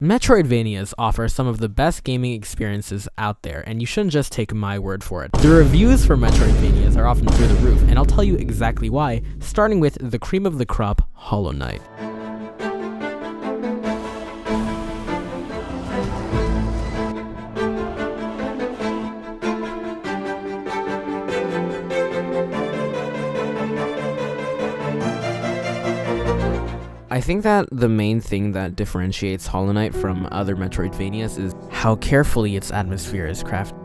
Metroidvanias offer some of the best gaming experiences out there, and you shouldn't just take my word for it. The reviews for Metroidvanias are often through the roof, and I'll tell you exactly why, starting with the cream of the crop, Hollow Knight. I think that the main thing that differentiates Hollow Knight from other Metroidvanias is how carefully its atmosphere is crafted.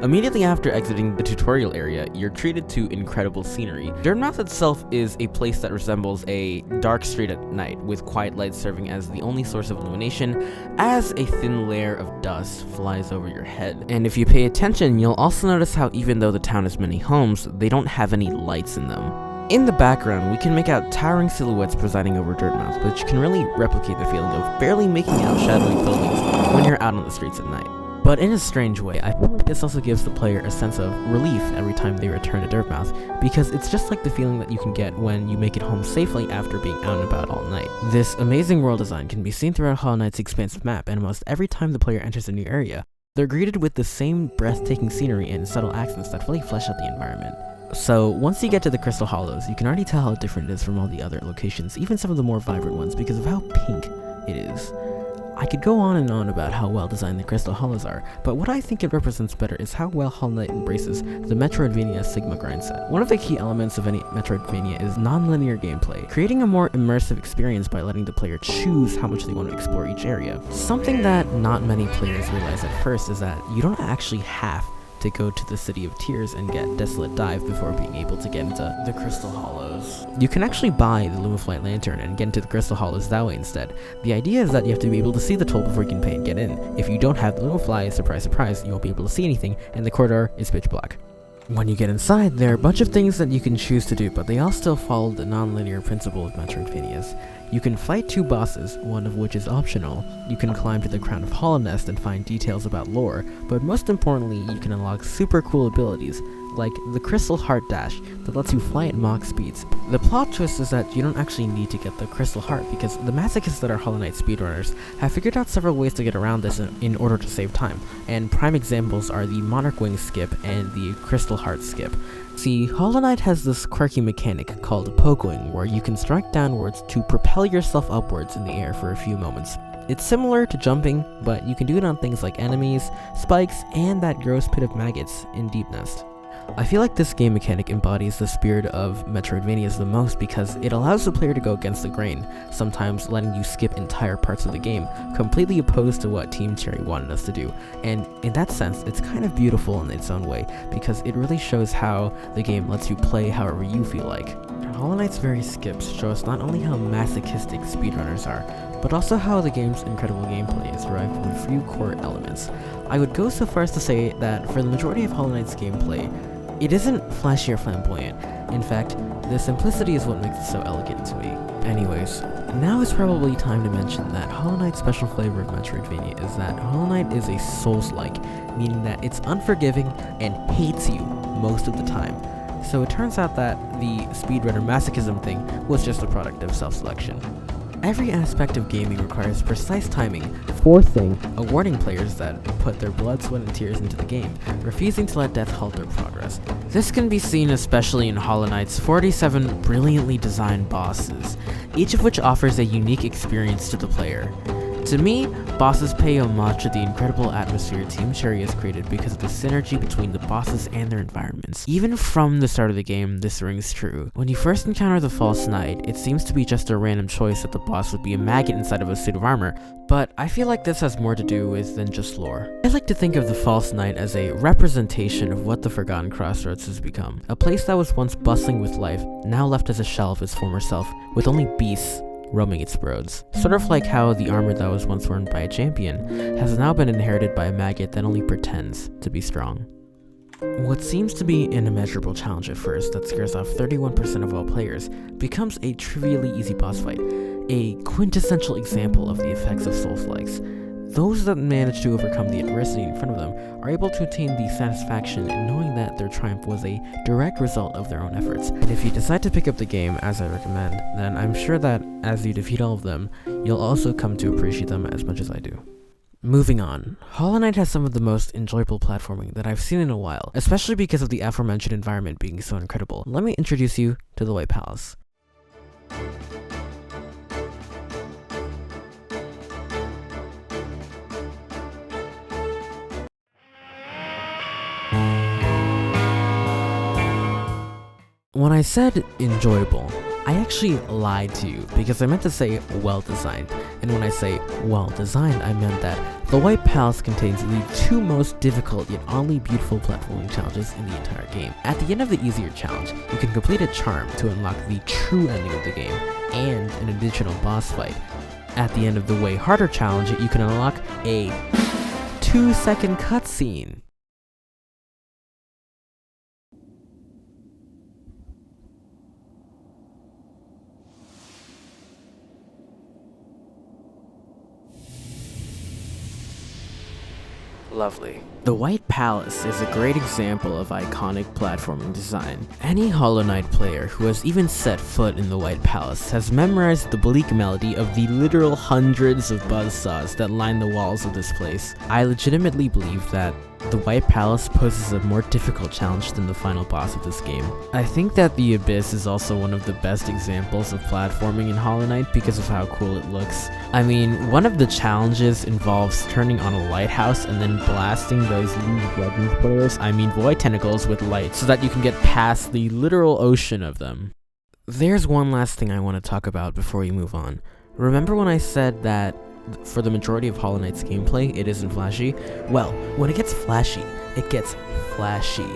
Immediately after exiting the tutorial area, you're treated to incredible scenery. Dirtmouth itself is a place that resembles a dark street at night, with quiet lights serving as the only source of illumination, as a thin layer of dust flies over your head. And if you pay attention, you'll also notice how even though the town has many homes, they don't have any lights in them. In the background, we can make out towering silhouettes presiding over Dirtmouth, which can really replicate the feeling of barely making out shadowy buildings when you're out on the streets at night. But in a strange way, I feel like this also gives the player a sense of relief every time they return to Dirtmouth, because it's just like the feeling that you can get when you make it home safely after being out and about all night. This amazing world design can be seen throughout Hollow Knight's expansive map, and almost every time the player enters a new area, they're greeted with the same breathtaking scenery and subtle accents that fully flesh out the environment. So, once you get to the Crystal Hollows, you can already tell how different it is from all the other locations, even some of the more vibrant ones, because of how pink it is. I could go on and on about how well designed the Crystal Hollows are, but what I think it represents better is how well Hollow Knight embraces the Metroidvania Sigma grind set. One of the key elements of any Metroidvania is non-linear gameplay, creating a more immersive experience by letting the player choose how much they want to explore each area. Something that not many players realize at first is that you don't actually have to go to the City of Tears and get Desolate Dive before being able to get into the Crystal Hollows. You can actually buy the Lumaflight Lantern and get into the Crystal Hollows that way instead. The idea is that you have to be able to see the toll before you can pay and get in. If you don't have the Lumafly, surprise surprise, you won't be able to see anything, and the corridor is pitch black. When you get inside, there are a bunch of things that you can choose to do, but they all still follow the non-linear principle of Metroidvanias. You can fight two bosses, one of which is optional. You can climb to the Crown of Hollownest and find details about lore, but most importantly, you can unlock super cool abilities, like the Crystal Heart Dash that lets you fly at Mach speeds. The plot twist is that you don't actually need to get the Crystal Heart, because the masochists that are Hollow Knight speedrunners have figured out several ways to get around this in order to save time, and prime examples are the Monarch Wing skip and the Crystal Heart skip. See, Hollow Knight has this quirky mechanic called pogoing, where you can strike downwards to propel yourself upwards in the air for a few moments. It's similar to jumping, but you can do it on things like enemies, spikes, and that gross pit of maggots in Deep Nest. I feel like this game mechanic embodies the spirit of Metroidvanias the most because it allows the player to go against the grain, sometimes letting you skip entire parts of the game, completely opposed to what Team Cherry wanted us to do. And in that sense, it's kind of beautiful in its own way, because it really shows how the game lets you play however you feel like. Hollow Knight's various skips show us not only how masochistic speedrunners are, but also how the game's incredible gameplay is derived from a few core elements. I would go so far as to say that for the majority of Hollow Knight's gameplay, it isn't flashy or flamboyant. In fact, the simplicity is what makes it so elegant to me. Anyways, now is probably time to mention that Hollow Knight's special flavor of Metroidvania is that Hollow Knight is a Souls-like, meaning that it's unforgiving and hates you most of the time. So it turns out that the speedrunner masochism thing was just a product of self-selection. Every aspect of gaming requires precise timing, forcing, awarding players that put their blood, sweat, and tears into the game, refusing to let death halt their progress. This can be seen especially in Hollow Knight's 47 brilliantly designed bosses, each of which offers a unique experience to the player. To me, bosses pay homage to the incredible atmosphere Team Cherry has created because of the synergy between the bosses and their environments. Even from the start of the game, this rings true. When you first encounter the False Knight, it seems to be just a random choice that the boss would be a maggot inside of a suit of armor, but I feel like this has more to do with than just lore. I like to think of the False Knight as a representation of what the Forgotten Crossroads has become. A place that was once bustling with life, now left as a shell of its former self, with only beasts roaming its roads. Sort of like how the armor that was once worn by a champion has now been inherited by a maggot that only pretends to be strong. What seems to be an immeasurable challenge at first that scares off 31% of all players becomes a trivially easy boss fight, a quintessential example of the effects of Souls-likes. those that manage to overcome the adversity in front of them are able to attain the satisfaction in knowing that their triumph was a direct result of their own efforts. And if you decide to pick up the game, as I recommend, then I'm sure that as you defeat all of them, you'll also come to appreciate them as much as I do. Moving on, Hollow Knight has some of the most enjoyable platforming that I've seen in a while, especially because of the aforementioned environment being so incredible. Let me introduce you to the White Palace. When I said enjoyable, I actually lied to you because I meant to say well-designed, and when I say well-designed, I meant that the White Palace contains the two most difficult yet oddly beautiful platforming challenges in the entire game. At the end of the easier challenge, you can complete a charm to unlock the true ending of the game and an additional boss fight. At the end of the way harder challenge, you can unlock a 2-second cutscene. Lovely. The White Palace is a great example of iconic platforming design. Any Hollow Knight player who has even set foot in the White Palace has memorized the bleak melody of the literal hundreds of buzzsaws that line the walls of this place. I legitimately believe that the White Palace poses a more difficult challenge than the final boss of this game. I think that the Abyss is also one of the best examples of platforming in Hollow Knight because of how cool it looks. I mean, one of the challenges involves turning on a lighthouse and then blasting those League of Legends players, void tentacles, with light so that you can get past the literal ocean of them. There's one last thing I want to talk about before we move on. Remember when I said that for the majority of Hollow Knight's gameplay, it isn't flashy? Well, when it gets flashy, it gets flashy.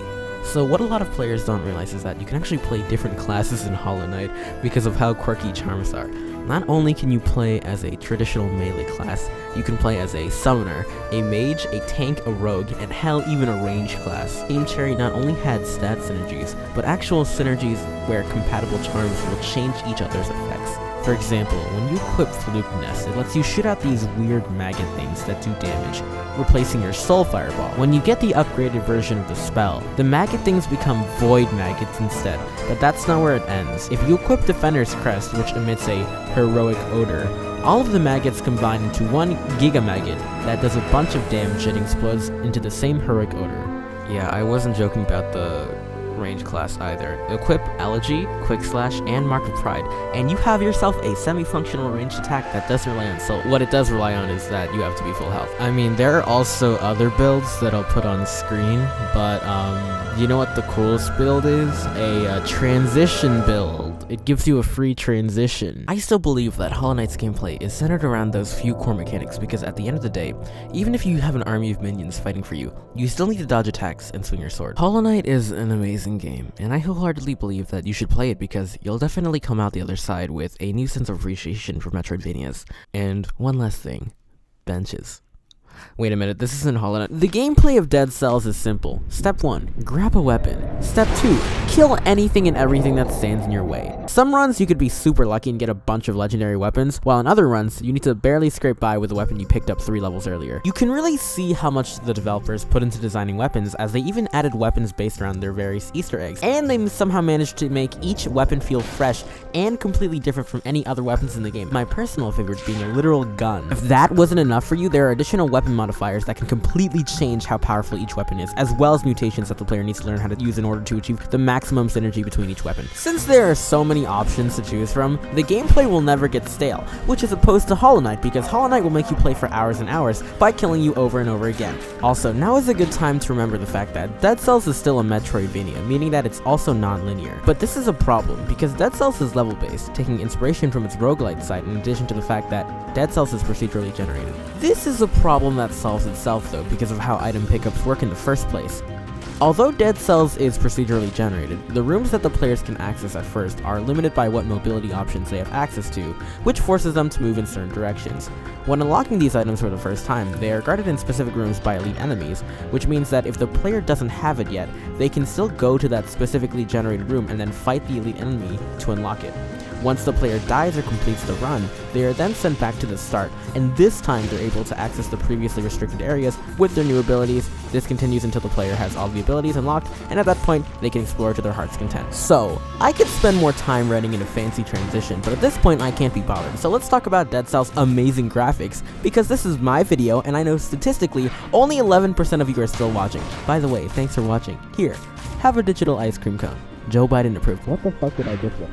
So what a lot of players don't realize is that you can actually play different classes in Hollow Knight because of how quirky charms are. Not only can you play as a traditional melee class, you can play as a summoner, a mage, a tank, a rogue, and hell, even a range class. Game Cherry not only had stat synergies, but actual synergies where compatible charms will change each other's effects. For example, when you equip Fluke Nest, it lets you shoot out these weird maggot things that do damage, replacing your Soul Fireball. When you get the upgraded version of the spell, the maggot things become Void Maggots instead, but that's not where it ends. If you equip Defender's Crest, which emits a heroic odor, all of the maggots combine into one Giga Maggot that does a bunch of damage and explodes into the same heroic odor. Yeah, I wasn't joking about the range class either. Equip Elegy, Quick Slash, and Mark of Pride, and you have yourself a semi-functional ranged attack that doesn't rely on soul. What it does rely on is that you have to be full health. I mean, there are also other builds that I'll put on screen, but you know what the coolest build is? A transition build. It gives you a free transition. I still believe that Hollow Knight's gameplay is centered around those few core mechanics because at the end of the day, even if you have an army of minions fighting for you, you still need to dodge attacks and swing your sword. Hollow Knight is an amazing game, and I wholeheartedly believe that you should play it because you'll definitely come out the other side with a new sense of appreciation for Metroidvanias. And one last thing, benches. Wait a minute, this isn't Hollow Knight. The gameplay of Deadcells is simple. Step 1, grab a weapon. Step 2, kill anything and everything that stands in your way. Some runs you could be super lucky and get a bunch of legendary weapons, while in other runs you need to barely scrape by with a weapon you picked up 3 levels earlier. You can really see how much the developers put into designing weapons, as they even added weapons based around their various Easter eggs, and they somehow managed to make each weapon feel fresh and completely different from any other weapons in the game. My personal favorite being a literal gun. If that wasn't enough for you, there are additional weapon modifiers that can completely change how powerful each weapon is, as well as mutations that the player needs to learn how to use in order to achieve the maximum synergy between each weapon. Since there are so many options to choose from, the gameplay will never get stale, which is opposed to Hollow Knight, because Hollow Knight will make you play for hours and hours by killing you over and over again. Also, now is a good time to remember the fact that Deadcells is still a Metroidvania, meaning that it's also non-linear. But this is a problem, because Deadcells is level-based, taking inspiration from its roguelite side in addition to the fact that Deadcells is procedurally generated. This is a problem that solves itself though because of how item pickups work in the first place. Although Deadcells is procedurally generated, the rooms that the players can access at first are limited by what mobility options they have access to, which forces them to move in certain directions. When unlocking these items for the first time, they are guarded in specific rooms by elite enemies, which means that if the player doesn't have it yet, they can still go to that specifically generated room and then fight the elite enemy to unlock it. Once the player dies or completes the run, they are then sent back to the start, and this time they're able to access the previously restricted areas with their new abilities. This continues until the player has all the abilities unlocked, and at that point, they can explore to their heart's content. So, I could spend more time writing in a fancy transition, but at this point I can't be bothered, so let's talk about Deadcells' amazing graphics, because this is my video, and I know statistically, only 11% of you are still watching. By the way, thanks for watching. Here, have a digital ice cream cone. Joe Biden approved. What the fuck did I just say?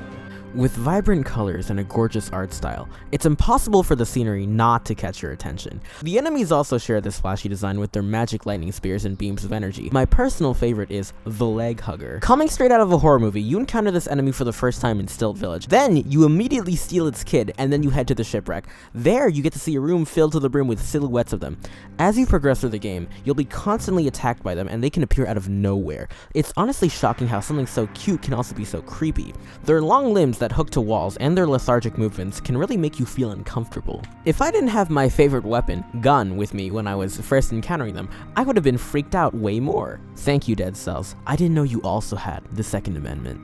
With vibrant colors and a gorgeous art style, it's impossible for the scenery not to catch your attention. The enemies also share this flashy design with their magic lightning spears and beams of energy. My personal favorite is the Leg Hugger. Coming straight out of a horror movie, you encounter this enemy for the first time in Stilt Village. Then, you immediately steal its kid, and then you head to the shipwreck. There, you get to see a room filled to the brim with silhouettes of them. As you progress through the game, you'll be constantly attacked by them, and they can appear out of nowhere. It's honestly shocking how something so cute can also be so creepy. Their long limbs that hook to walls and their lethargic movements can really make you feel uncomfortable. If I didn't have my favorite weapon, gun, with me when I was first encountering them, I would have been freaked out way more. Thank you, Deadcells. I didn't know you also had the Second Amendment.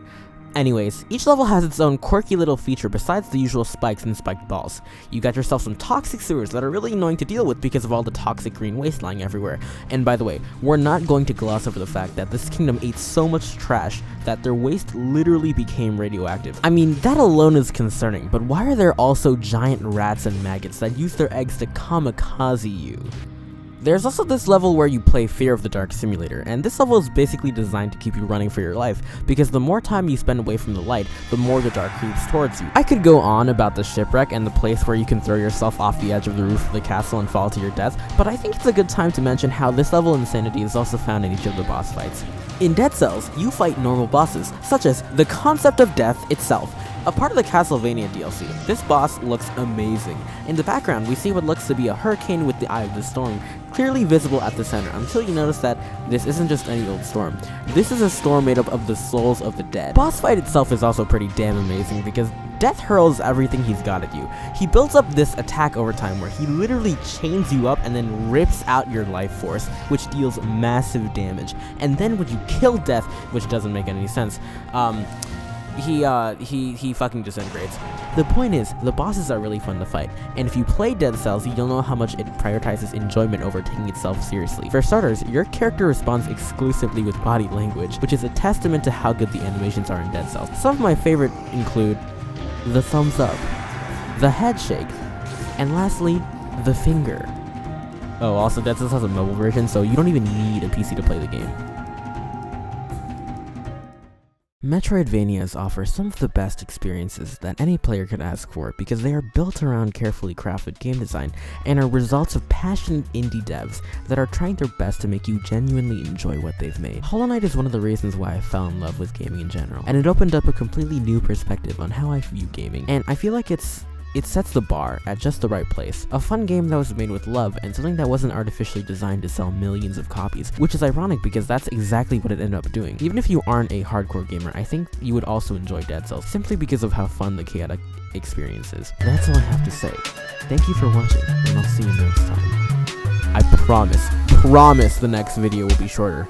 Anyways, each level has its own quirky little feature besides the usual spikes and spiked balls. You got yourself some toxic sewers that are really annoying to deal with because of all the toxic green waste lying everywhere. And by the way, we're not going to gloss over the fact that this kingdom ate so much trash that their waste literally became radioactive. I mean, that alone is concerning, but why are there also giant rats and maggots that use their eggs to kamikaze you? There's also this level where you play Fear of the Dark Simulator, and this level is basically designed to keep you running for your life, because the more time you spend away from the light, the more the dark creeps towards you. I could go on about the shipwreck and the place where you can throw yourself off the edge of the roof of the castle and fall to your death, but I think it's a good time to mention how this level of insanity is also found in each of the boss fights. In Deadcells, you fight normal bosses, such as the concept of death itself. A part of the Castlevania DLC, this boss looks amazing. In the background, we see what looks to be a hurricane with the Eye of the Storm clearly visible at the center, until you notice that this isn't just any old storm. This is a storm made up of the souls of the dead. Boss fight itself is also pretty damn amazing because Death hurls everything he's got at you. He builds up this attack over time where he literally chains you up and then rips out your life force, which deals massive damage. And then when you kill Death, which doesn't make any sense, he fucking disintegrates. The point is, the bosses are really fun to fight, and if you play Deadcells, you'll know how much it prioritizes enjoyment over taking itself seriously. For starters, your character responds exclusively with body language, which is a testament to how good the animations are in Deadcells. Some of my favorite include the thumbs up, the head shake, and lastly, the finger. Oh, also Deadcells has a mobile version, so you don't even need a PC to play the game. Metroidvanias offer some of the best experiences that any player could ask for because they are built around carefully crafted game design and are results of passionate indie devs that are trying their best to make you genuinely enjoy what they've made. Hollow Knight is one of the reasons why I fell in love with gaming in general, and it opened up a completely new perspective on how I view gaming, and I feel like it sets the bar at just the right place. A fun game that was made with love and something that wasn't artificially designed to sell millions of copies, which is ironic because that's exactly what it ended up doing. Even if you aren't a hardcore gamer, I think you would also enjoy Deadcells simply because of how fun the chaotic experience is. That's all I have to say. Thank you for watching, and I'll see you next time. I promise the next video will be shorter.